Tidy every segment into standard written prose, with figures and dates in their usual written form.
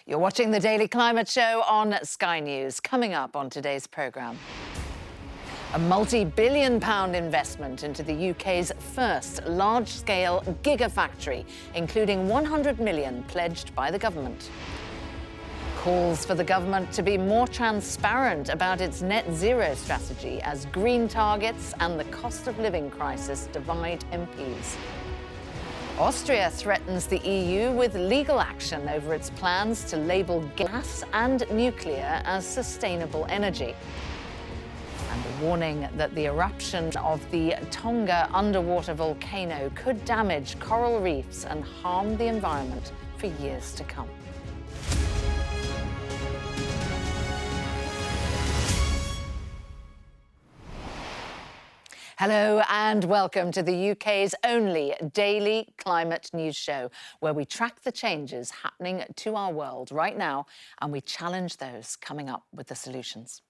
You're watching the Daily Climate Show on Sky News. Coming up on today's programme, a multi-billion-pound investment into the UK's first large-scale Gigafactory, including 100 million pledged by the government. Calls for the government to be more transparent about its net zero strategy as green targets and the cost of living crisis divide MPs. Austria threatens the EU with legal action over its plans to label gas and nuclear as sustainable energy. And a warning that the eruption of the Tonga underwater volcano could damage coral reefs and harm the environment for years to come. Hello and welcome to the UK's only daily climate news show, where we track the changes happening to our world right now and we challenge those coming up with the solutions.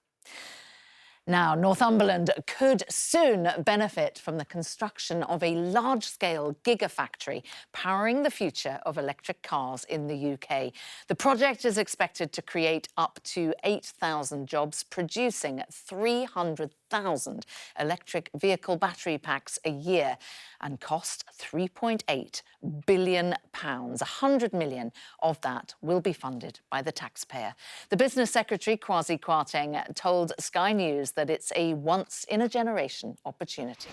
Now, Northumberland could soon benefit from the construction of a large-scale gigafactory powering the future of electric cars in the UK. The project is expected to create up to 8,000 jobs, producing 300,000 electric vehicle battery packs a year and cost £3.8 billion. 100 million of that will be funded by the taxpayer. The business secretary, Kwasi Kwarteng, told Sky News that it's a once-in-a-generation opportunity.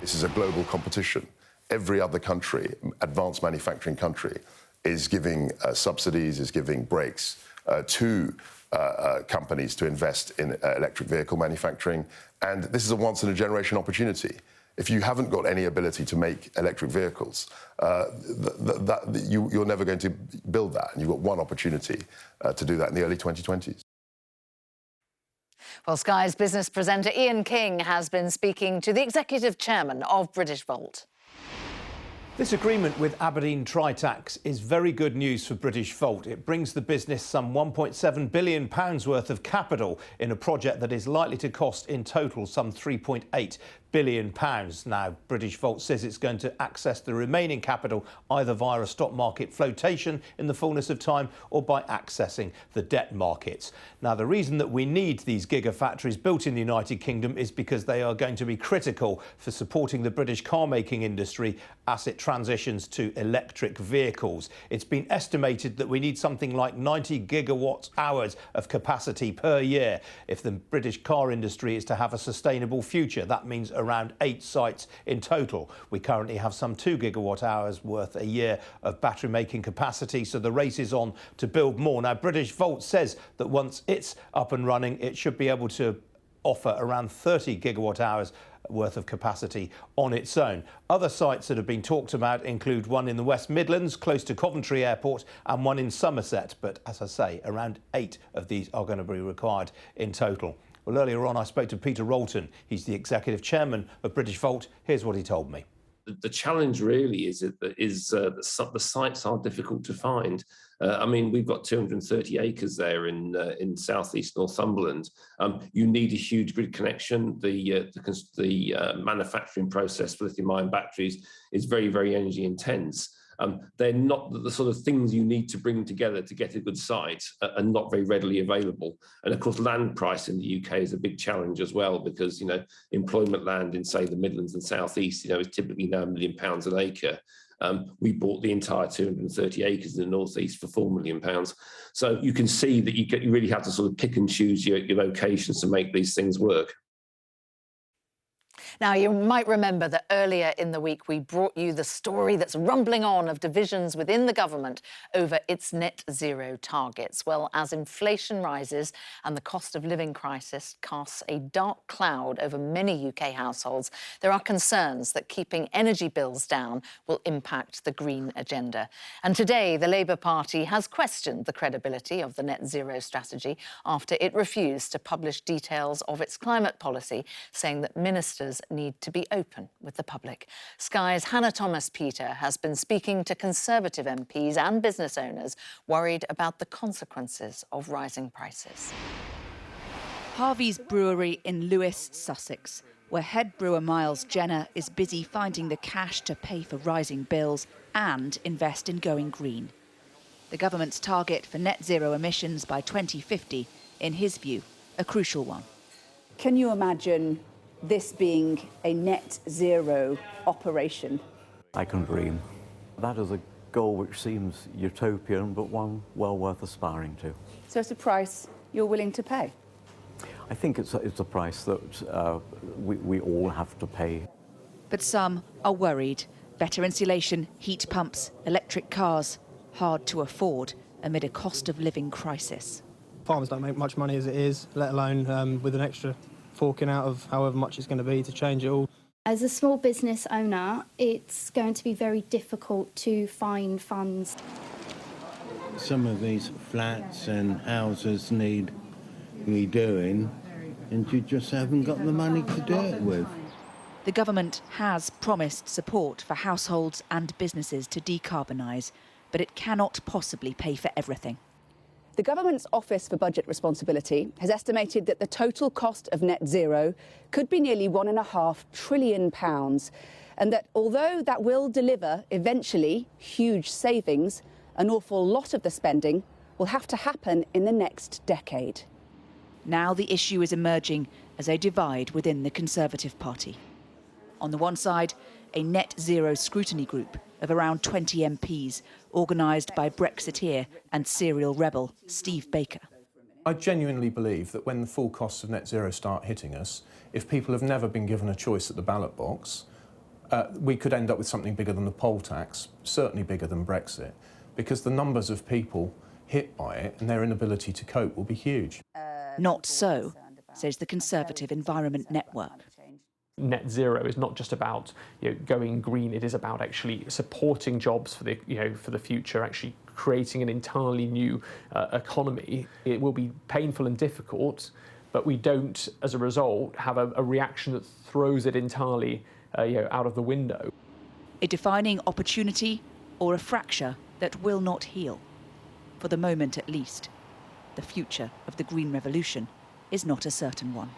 This is a global competition. Every other country, advanced manufacturing country, is giving subsidies, is giving breaks to companies to invest in electric vehicle manufacturing. And this is a once-in-a-generation opportunity. If you haven't got any ability to make electric vehicles, you're never going to build that. And you've got one opportunity to do that in the early 2020s. Well, Sky's business presenter Ian King has been speaking to the executive chairman of British Volt. This agreement with Aberdeen Tritax is very good news for British Volt. It brings the business some £1.7 billion worth of capital in a project that is likely to cost in total some £3.8 billion. Now, British Volt says it's going to access the remaining capital either via a stock market flotation in the fullness of time or by accessing the debt markets. Now, the reason that we need these gigafactories built in the United Kingdom is because they are going to be critical for supporting the British car-making industry as it transitions to electric vehicles. It's been estimated that we need something like 90 gigawatt hours of capacity per year if the British car industry is to have a sustainable future. That means around 8 sites in total. We currently have some 2 gigawatt hours worth a year of battery making capacity, so the race is on to build more. Now, British Volt says that once it's up and running, it should be able to offer around 30 gigawatt hours worth of capacity on its own. Other sites that have been talked about include one in the West Midlands, close to Coventry Airport, and one in Somerset. But as I say, around 8 of these are going to be required in total. Well, earlier on, I spoke to Peter Rolton. He's the executive chairman of British Volt. Here's what he told me. The challenge really is that the sites are difficult to find. I mean, we've got 230 acres there in southeast Northumberland. You need a huge grid connection. The manufacturing process for lithium-ion batteries is very, very energy intense. They're not the sort of things you need to bring together to get a good site and not very readily available. And of course, land price in the UK is a big challenge as well, because, you know, employment land in, say, the Midlands and South East, you know, is typically now £1 million an acre. We bought the entire 230 acres in the North East for £4 million. So you can see that you really have to sort of pick and choose your locations to make these things work. Now, you might remember that earlier in the week we brought you the story that's rumbling on of divisions within the government over its net zero targets. Well, as inflation rises and the cost of living crisis casts a dark cloud over many UK households, there are concerns that keeping energy bills down will impact the green agenda. And today, the Labour Party has questioned the credibility of the net zero strategy after it refused to publish details of its climate policy, saying that ministers need to be open with the public. Sky's Hannah Thomas-Peter has been speaking to Conservative MPs and business owners worried about the consequences of rising prices. Harvey's Brewery in Lewes, Sussex, where head brewer Miles Jenner is busy finding the cash to pay for rising bills and invest in going green. The government's target for net zero emissions by 2050, in his view, a crucial one. Can you imagine this being a net zero operation? I can dream. That is a goal which seems utopian, but one well worth aspiring to. So it's a price you're willing to pay? I think it's a price that we all have to pay. But some are worried. Better insulation, heat pumps, electric cars, hard to afford amid a cost of living crisis. Farmers don't make much money as it is, let alone with an extra forking out of however much it's going to be to change it all. As a small business owner, it's going to be very difficult to find funds. Some of these flats and houses need redoing, and you just haven't got the money to do it with. The government has promised support for households and businesses to decarbonise, but it cannot possibly pay for everything. The government's Office for Budget Responsibility has estimated that the total cost of net zero could be nearly £1.5 trillion, and that although that will deliver eventually huge savings, an awful lot of the spending will have to happen in the next decade. Now the issue is emerging as a divide within the Conservative Party. On the one side, a net zero scrutiny group of around 20 MPs, organised by Brexiteer and serial rebel Steve Baker. I genuinely believe that when the full costs of net zero start hitting us, if people have never been given a choice at the ballot box, we could end up with something bigger than the poll tax, certainly bigger than Brexit, because the numbers of people hit by it and their inability to cope will be huge. Not so, says the Conservative Environment Network. Net zero is not just about going green. It is about actually supporting jobs for the for the future, actually creating an entirely new economy. It will be painful and difficult, but we don't, as a result, have a reaction that throws it entirely out of the window. A defining opportunity or a fracture that will not heal. For the moment, at least, the future of the Green Revolution is not a certain one.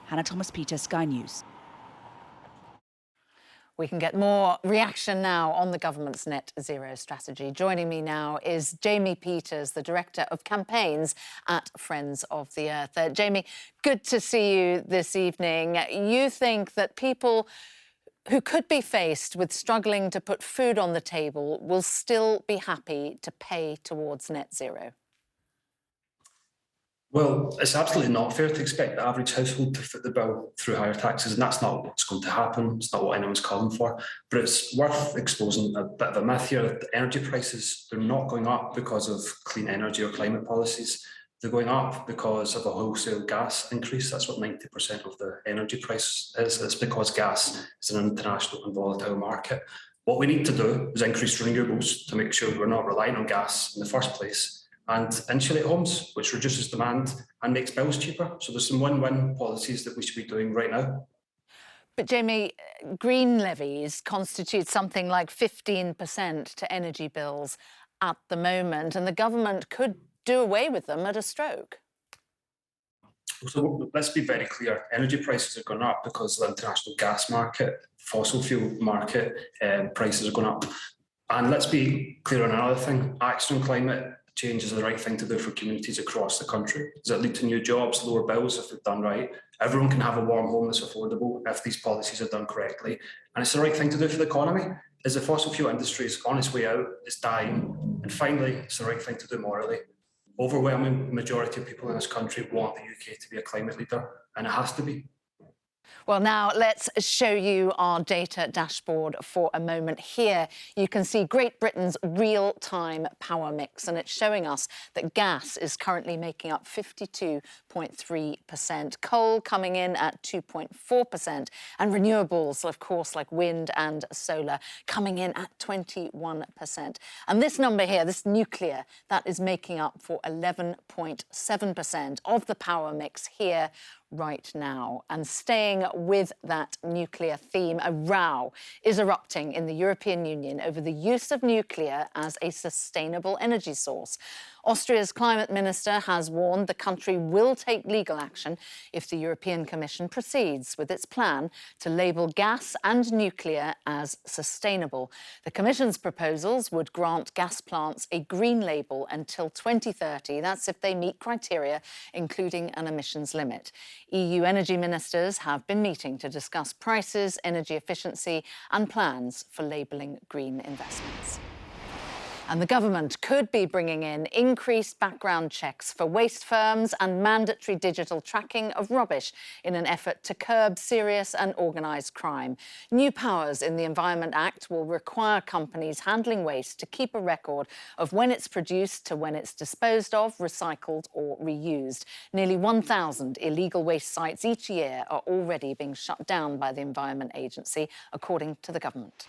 Hannah Thomas-Peter, Sky News. We can get more reaction now on the government's net zero strategy. Joining me now is Jamie Peters, the Director of Campaigns at Friends of the Earth. Jamie, good to see you this evening. You think that people who could be faced with struggling to put food on the table will still be happy to pay towards net zero? Well, it's absolutely not fair to expect the average household to foot the bill through higher taxes, and that's not what's going to happen. It's not what anyone's calling for. But it's worth exposing a bit of a myth here. The energy prices, they're not going up because of clean energy or climate policies. They're going up because of a wholesale gas increase. That's what 90% of the energy price is. It's because gas is an international and volatile market. What we need to do is increase renewables to make sure we're not relying on gas in the first place, and insulate homes, which reduces demand and makes bills cheaper. So there's some win-win policies that we should be doing right now. But Jamie, green levies constitute something like 15% to energy bills at the moment, and the government could do away with them at a stroke. So let's be very clear. Energy prices are going up because of the international gas market, fossil fuel market prices are going up. And let's be clear on another thing. Action on climate change is the right thing to do for communities across the country. Does it lead to new jobs, lower bills if they're done right? Everyone can have a warm home that's affordable if these policies are done correctly. And it's the right thing to do for the economy. As the fossil fuel industry is on its way out, it's dying. And finally, it's the right thing to do morally. Overwhelming majority of people in this country want the UK to be a climate leader, and it has to be. Well, now let's show you our data dashboard for a moment. Here you can see Great Britain's real-time power mix, and it's showing us that gas is currently making up 52.3%, coal coming in at 2.4%, and renewables, of course, like wind and solar, coming in at 21%. And this number here, this nuclear, that is making up for 11.7% of the power mix here right now. And staying with that nuclear theme, a row is erupting in the European Union over the use of nuclear as a sustainable energy source. Austria's climate minister has warned the country will take legal action if the European Commission proceeds with its plan to label gas and nuclear as sustainable. The Commission's proposals would grant gas plants a green label until 2030. That's if they meet criteria, including an emissions limit. EU energy ministers have been meeting to discuss prices, energy efficiency and plans for labelling green investments. And the government could be bringing in increased background checks for waste firms and mandatory digital tracking of rubbish in an effort to curb serious and organised crime. New powers in the Environment Act will require companies handling waste to keep a record of when it's produced to when it's disposed of, recycled or reused. Nearly 1,000 illegal waste sites each year are already being shut down by the Environment Agency, according to the government.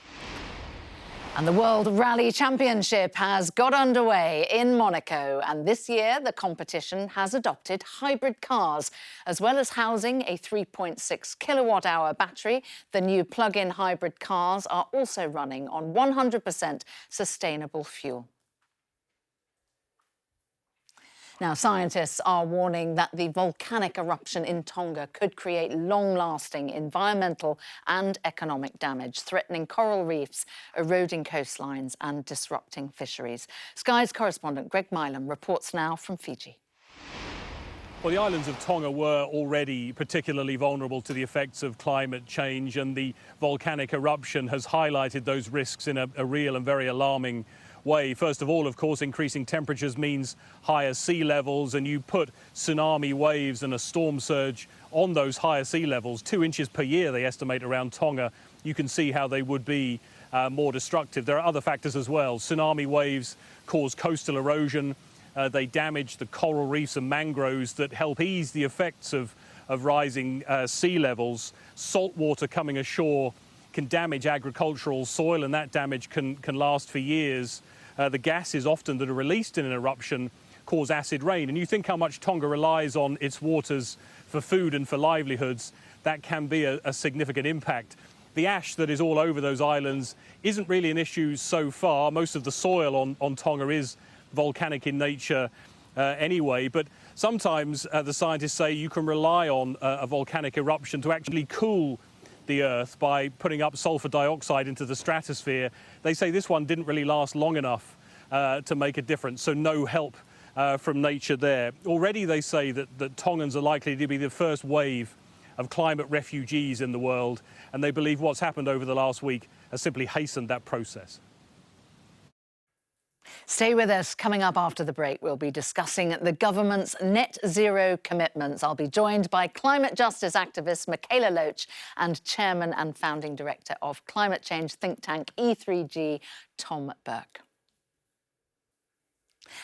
And the World Rally Championship has got underway in Monaco, and this year the competition has adopted hybrid cars. As well as housing a 3.6 kilowatt-hour battery, the new plug-in hybrid cars are also running on 100% sustainable fuel. Now, scientists are warning that the volcanic eruption in Tonga could create long-lasting environmental and economic damage, threatening coral reefs, eroding coastlines and disrupting fisheries. Sky's correspondent Greg Milam reports now from Fiji. Well, the islands of Tonga were already particularly vulnerable to the effects of climate change, and the volcanic eruption has highlighted those risks in a real and very alarming way. First of all, of course, increasing temperatures means higher sea levels, and you put tsunami waves and a storm surge on those higher sea levels, 2 inches per year, they estimate, around Tonga. You can see how they would be more destructive. There are other factors as well. Tsunami waves cause coastal erosion. They damage the coral reefs and mangroves that help ease the effects of rising sea levels. Salt water coming ashore can damage agricultural soil, and that damage can last for years. The gases often that are released in an eruption cause acid rain. And you think how much Tonga relies on its waters for food and for livelihoods. That can be a significant impact. The ash that is all over those islands isn't really an issue so far. Most of the soil on Tonga is volcanic in nature anyway. But sometimes the scientists say you can rely on a volcanic eruption to actually cool the Earth by putting up sulfur dioxide into the stratosphere. They say this one didn't really last long enough to make a difference, so no help from nature there. Already they say that Tongans are likely to be the first wave of climate refugees in the world, and they believe what's happened over the last week has simply hastened that process. Stay with us. Coming up after the break, we'll be discussing the government's net zero commitments. I'll be joined by climate justice activist Michaela Loach and chairman and founding director of climate change think tank E3G, Tom Burke.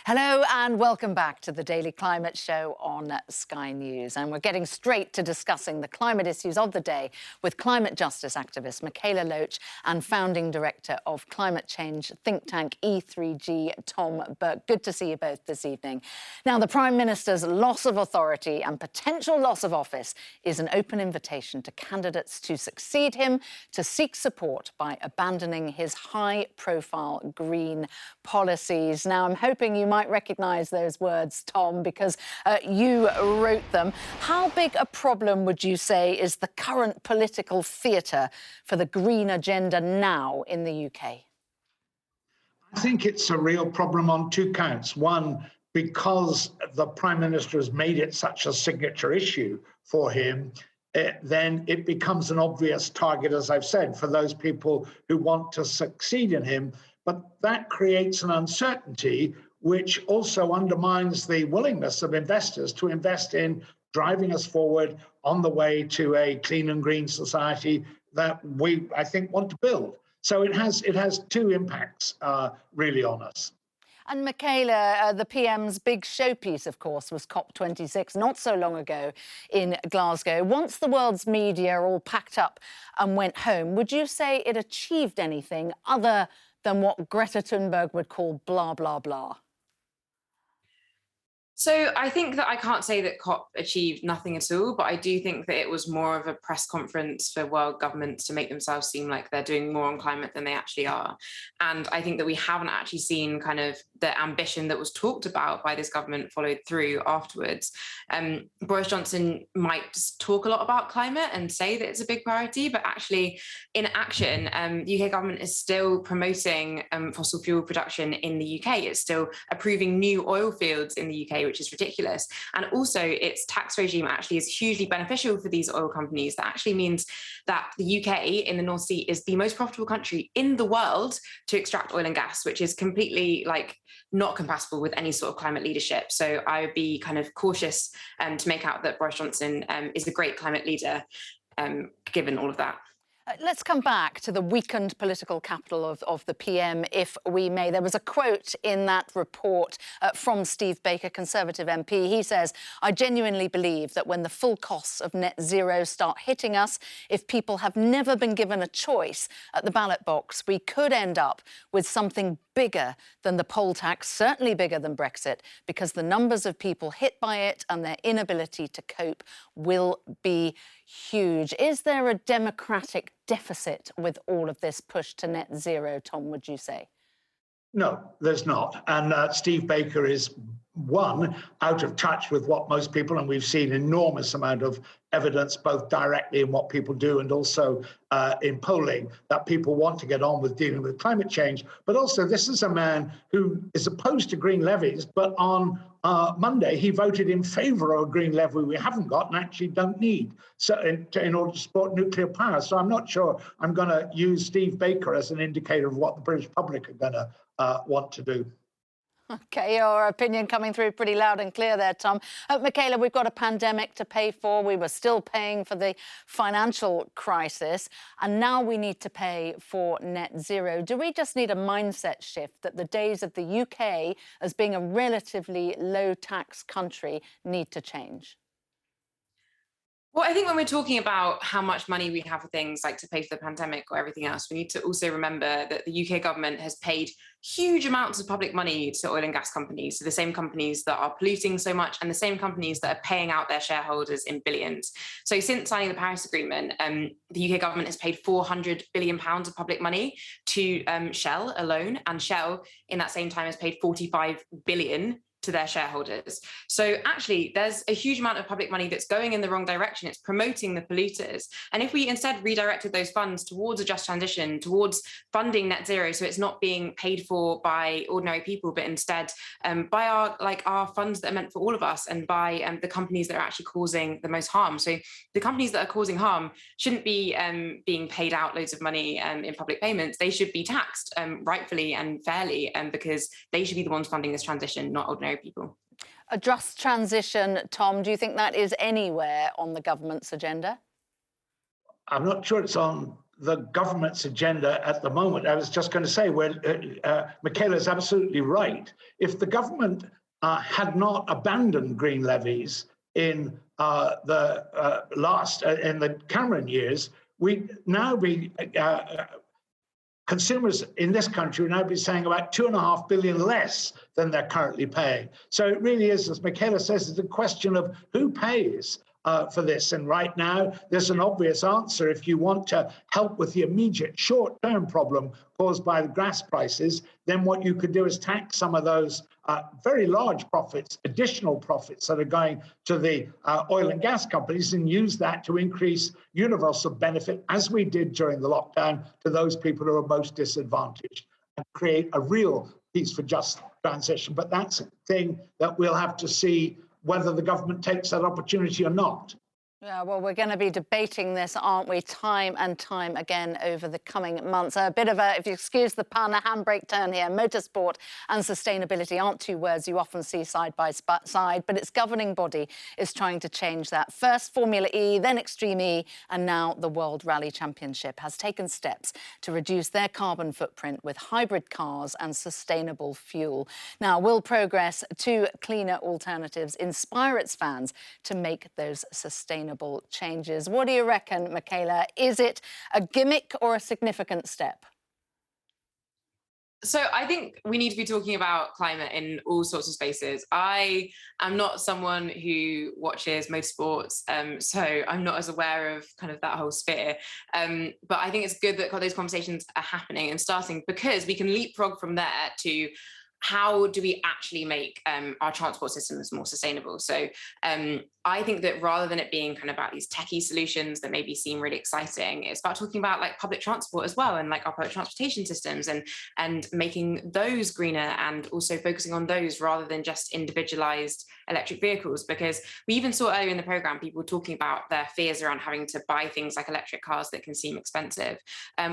Hello and welcome back to the Daily Climate Show on Sky News. And we're getting straight to discussing the climate issues of the day with climate justice activist Michaela Loach and founding director of climate change think tank E3G, Tom Burke. Good to see you both this evening. Now, the Prime Minister's loss of authority and potential loss of office is an open invitation to candidates to succeed him to seek support by abandoning his high-profile green policies. Now, I'm hoping you might recognise those words, Tom, because you wrote them. How big a problem would you say is the current political theatre for the green agenda now in the UK? I think it's a real problem on two counts. One, because the Prime Minister has made it such a signature issue for him, then it becomes an obvious target, as I've said, for those people who want to succeed in him. But that creates an uncertainty which also undermines the willingness of investors to invest in driving us forward on the way to a clean and green society that we, I think, want to build. So it has two impacts really on us. And Michaela, the PM's big showpiece, of course, was COP26 not so long ago in Glasgow. Once the world's media all packed up and went home, would you say it achieved anything other than what Greta Thunberg would call blah, blah, blah? So I think that I can't say that COP achieved nothing at all, but I do think that it was more of a press conference for world governments to make themselves seem like they're doing more on climate than they actually are. And I think that we haven't actually seen kind of the ambition that was talked about by this government followed through afterwards. Boris Johnson might talk a lot about climate and say that it's a big priority, but actually in action, the UK government is still promoting fossil fuel production in the UK. It's still approving new oil fields in the UK, which is ridiculous. And also its tax regime actually is hugely beneficial for these oil companies. That actually means that the UK in the North Sea is the most profitable country in the world to extract oil and gas, which is completely not compatible with any sort of climate leadership. So I would be kind of cautious to make out that Boris Johnson is a great climate leader, given all of that. Let's come back to the weakened political capital of the PM, if we may. There was a quote in that report from Steve Baker, Conservative MP. He says, "I genuinely believe that when the full costs of net zero start hitting us, if people have never been given a choice at the ballot box, we could end up with something bigger than the poll tax, certainly bigger than Brexit, because the numbers of people hit by it and their inability to cope will be huge." Is there a democratic deficit with all of this push to net zero, Tom, would you say? No, there's not. And Steve Baker is, one, out of touch with what most people, and we've seen enormous amount of evidence, both directly in what people do and also in polling, that people want to get on with dealing with climate change. But also, this is a man who is opposed to green levies, but on Monday, he voted in favour of a green levy we haven't got and actually don't need in order to support nuclear power. So I'm not sure I'm going to use Steve Baker as an indicator of what the British public are going to want to do. OK, your opinion coming through pretty loud and clear there, Tom. Michaela, we've got a pandemic to pay for. We were still paying for the financial crisis, and now we need to pay for net zero. Do we just need a mindset shift that the days of the UK as being a relatively low-tax country need to change? Well, I think when we're talking about how much money we have for things like to pay for the pandemic or everything else, we need to also remember that the UK government has paid huge amounts of public money to oil and gas companies, so the same companies that are polluting so much and the same companies that are paying out their shareholders in billions. So since signing the Paris Agreement, the UK government has paid £400 billion of public money to Shell alone, and Shell in that same time has paid £45 billion to their shareholders. So actually, there's a huge amount of public money that's going in the wrong direction. It's promoting the polluters. And if we instead redirected those funds towards a just transition, towards funding net zero, so it's not being paid for by ordinary people, but instead by our funds that are meant for all of us, and by the companies that are actually causing the most harm. So the companies that are causing harm shouldn't be being paid out loads of money in public payments. They should be taxed rightfully and fairly, because they should be the ones funding this transition, not ordinary people. A just transition, Tom, do you think that is anywhere on the government's agenda? I'm not sure it's on the government's agenda at the moment. I was just going to say, Michaela is absolutely right. If the government had not abandoned green levies in the Cameron years, we'd now be consumers in this country would now be saying about $2.5 billion less than they're currently paying. So it really is, as Michaela says, it's a question of who pays for this. And right now, there's an obvious answer. If you want to help with the immediate short-term problem caused by the gas prices, then what you could do is tax some of those very large profits, additional profits that are going to the oil and gas companies, and use that to increase universal benefit, as we did during the lockdown, to those people who are most disadvantaged, and create a real peace for just transition. But that's a thing that we'll have to see whether the government takes that opportunity or not. Yeah, well, we're going to be debating this, aren't we, time and time again over the coming months. A bit of a, if you excuse the pun, a handbrake turn here. Motorsport and sustainability aren't two words you often see side by side, but its governing body is trying to change that. First Formula E, then Extreme E, and now the World Rally Championship has taken steps to reduce their carbon footprint with hybrid cars and sustainable fuel. Now, will progress to cleaner alternatives inspire its fans to make those sustainable changes? What do you reckon, Michaela? Is it a gimmick or a significant step? So I think we need to be talking about climate in all sorts of spaces. I am not someone who watches motorsports, so I'm not as aware of kind of that whole sphere. But I think it's good that those conversations are happening and starting, because we can leapfrog from there to how do we actually make our transport systems more sustainable? So I think that rather than it being kind of about these techie solutions that maybe seem really exciting, it's about talking about like public transport as well, and like our public transportation systems, and making those greener, and also focusing on those rather than just individualized electric vehicles. Because we even saw earlier in the program people talking about their fears around having to buy things like electric cars that can seem expensive.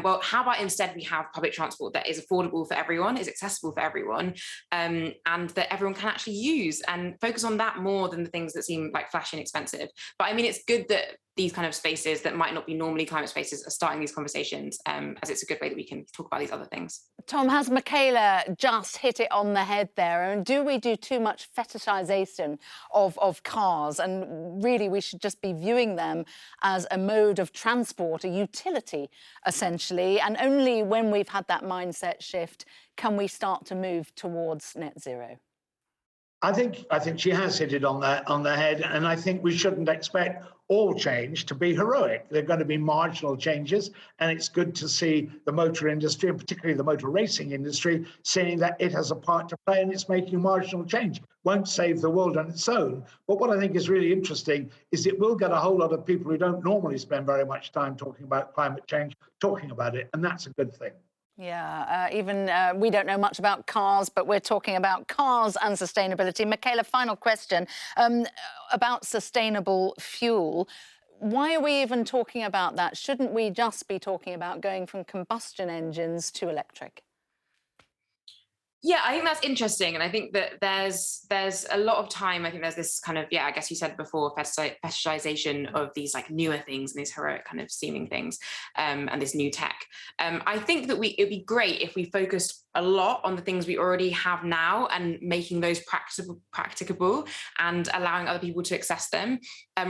Well, how about instead we have public transport that is affordable for everyone, is accessible for everyone, and that everyone can actually use, and focus on that more than the things that seem like flashy and expensive. But I mean, it's good that these kind of spaces that might not be normally climate spaces are starting these conversations, as it's a good way that we can talk about these other things. Tom, has Michaela just hit it on the head there? And do we do too much fetishization of cars? And really, we should just be viewing them as a mode of transport, a utility, essentially. And only when we've had that mindset shift can we start to move towards net zero. I think she has hit it on the head, and I think we shouldn't expect all change to be heroic. There are going to be marginal changes, and it's good to see the motor industry, and particularly the motor racing industry, saying that it has a part to play and it's making marginal change. Won't save the world on its own, but what I think is really interesting is it will get a whole lot of people who don't normally spend very much time talking about climate change talking about it, and that's a good thing. Yeah, even we don't know much about cars, but we're talking about cars and sustainability. Michaela, final question about sustainable fuel. Why are we even talking about that? Shouldn't we just be talking about going from combustion engines to electric? Yeah, I think that's interesting. And I think that there's a lot of time, I think there's this kind of, I guess you said before, fetishization of these like newer things and these heroic kind of seeming things, and this new tech. I think that it'd be great if we focused a lot on the things we already have now and making those practicable and allowing other people to access them,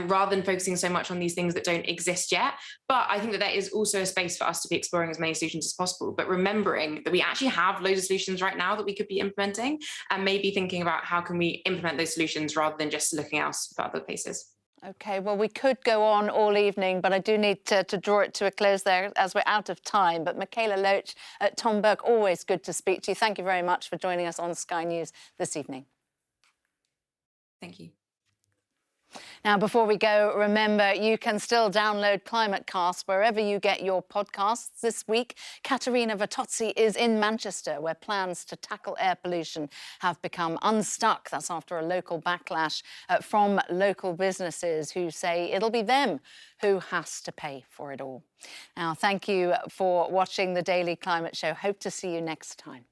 rather than focusing so much on these things that don't exist yet. But I think that there is also a space for us to be exploring as many solutions as possible, but remembering that we actually have loads of solutions right now that we could be implementing, and maybe thinking about how can we implement those solutions rather than just looking out for other places. OK, well, we could go on all evening, but I do need to draw it to a close there as we're out of time. But Michaela Loach, Tom Burke, always good to speak to you. Thank you very much for joining us on Sky News this evening. Thank you. Now, before we go, remember, you can still download Climate Cast wherever you get your podcasts. This week, Caterina Vitozzi is in Manchester, where plans to tackle air pollution have become unstuck. That's after a local backlash from local businesses who say it'll be them who has to pay for it all. Now, thank you for watching the Daily Climate Show. Hope to see you next time.